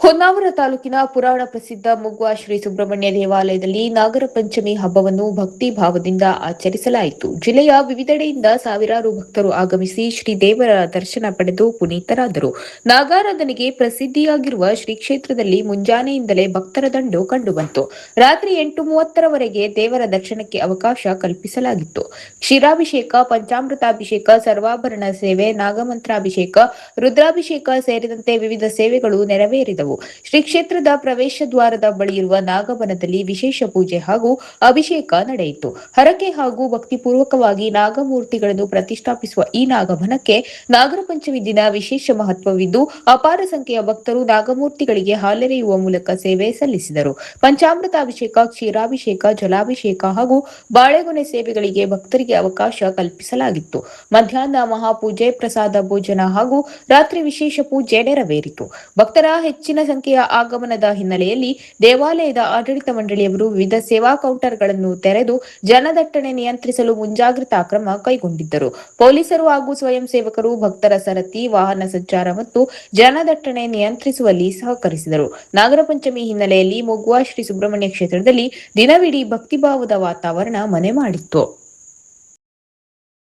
ಹೊನ್ನಾವರ ತಾಲೂಕಿನ ಪುರಾಣ ಪ್ರಸಿದ್ಧ ಮುಗ್ವಾ ಶ್ರೀ ಸುಬ್ರಹ್ಮಣ್ಯ ದೇವಾಲಯದಲ್ಲಿ ನಾಗರ ಪಂಚಮಿ ಹಬ್ಬವನ್ನು ಭಕ್ತಿ ಭಾವದಿಂದ ಆಚರಿಸಲಾಯಿತು. ಜಿಲ್ಲೆಯ ವಿವಿಧೆಡೆಯಿಂದ ಸಾವಿರಾರು ಭಕ್ತರು ಆಗಮಿಸಿ ಶ್ರೀ ದೇವರ ದರ್ಶನ ಪಡೆದು ಪುನೀತರಾದರು. ನಾಗಾರಾಧನೆಗೆ ಪ್ರಸಿದ್ಧಿಯಾಗಿರುವ ಶ್ರೀ ಕ್ಷೇತ್ರದಲ್ಲಿ ಮುಂಜಾನೆಯಿಂದಲೇ ಭಕ್ತರ ದಂಡು ಕಂಡುಬಂತು. ರಾತ್ರಿ 8:30ರವರೆಗೆ ದೇವರ ದರ್ಶನಕ್ಕೆ ಅವಕಾಶ ಕಲ್ಪಿಸಲಾಗಿತ್ತು. ಕ್ಷೀರಾಭಿಷೇಕ, ಪಂಚಾಮೃತಾಭಿಷೇಕ, ಸರ್ವಾಭರಣ ಸೇವೆ, ನಾಗಮಂತ್ರಾಭಿಷೇಕ, ರುದ್ರಾಭಿಷೇಕ ಸೇರಿದಂತೆ ವಿವಿಧ ಸೇವೆಗಳು ನೆರವೇರಿದವು. ಶ್ರೀ ಕ್ಷೇತ್ರದ ಪ್ರವೇಶ ದ್ವಾರದ ಬಳಿಯಿರುವ ನಾಗವನದಲ್ಲಿ ವಿಶೇಷ ಪೂಜೆ ಹಾಗೂ ಅಭಿಷೇಕ ನಡೆಯಿತು. ಹರಕೆ ಹಾಗೂ ಭಕ್ತಿಪೂರ್ವಕವಾಗಿ ನಾಗಮೂರ್ತಿಗಳನ್ನು ಪ್ರತಿಷ್ಠಾಪಿಸುವ ಈ ನಾಗವನಕ್ಕೆ ನಾಗರ ಪಂಚಮಿ ದಿನ ವಿಶೇಷ ಮಹತ್ವವಿದ್ದು, ಅಪಾರ ಸಂಖ್ಯೆಯ ಭಕ್ತರು ನಾಗಮೂರ್ತಿಗಳಿಗೆ ಹಾಲೆರೆಯುವ ಮೂಲಕ ಸೇವೆ ಸಲ್ಲಿಸಿದರು. ಪಂಚಾಮೃತಾಭಿಷೇಕ, ಕ್ಷೀರಾಭಿಷೇಕ, ಜಲಾಭಿಷೇಕ ಹಾಗೂ ಬಾಳೆಗೊನೆ ಸೇವೆಗಳಿಗೆ ಭಕ್ತರಿಗೆ ಅವಕಾಶ ಕಲ್ಪಿಸಲಾಗಿತ್ತು. ಮಧ್ಯಾಹ್ನ ಮಹಾಪೂಜೆ, ಪ್ರಸಾದ ಭೋಜನ ಹಾಗೂ ರಾತ್ರಿ ವಿಶೇಷ ಪೂಜೆ ನೆರವೇರಿತು. ಭಕ್ತರ ಹೆಚ್ಚಿನ ಸಂಖ್ಯೆಯ ಆಗಮನದ ಹಿನ್ನೆಲೆಯಲ್ಲಿ ದೇವಾಲಯದ ಆಡಳಿತ ಮಂಡಳಿಯವರು ವಿವಿಧ ಸೇವಾ ಕೌಂಟರ್ಗಳನ್ನು ತೆರೆದು ಜನದಟ್ಟಣೆ ನಿಯಂತ್ರಿಸಲು ಮುಂಜಾಗ್ರತಾ ಕ್ರಮ ಕೈಗೊಂಡಿದ್ದರು. ಪೊಲೀಸರು ಹಾಗೂ ಸ್ವಯಂ ಸೇವಕರು ಭಕ್ತರ ಸರತಿ, ವಾಹನ ಸಂಚಾರ ಮತ್ತು ಜನದಟ್ಟಣೆ ನಿಯಂತ್ರಿಸುವಲ್ಲಿ ಸಹಕರಿಸಿದರು. ನಾಗರ ಪಂಚಮಿ ಹಿನ್ನೆಲೆಯಲ್ಲಿ ಮುಗ್ವಾ ಶ್ರೀ ಸುಬ್ರಹ್ಮಣ್ಯ ಕ್ಷೇತ್ರದಲ್ಲಿ ದಿನವಿಡೀ ಭಕ್ತಿಭಾವದ ವಾತಾವರಣ ಮನೆ ಮಾಡಿತ್ತು.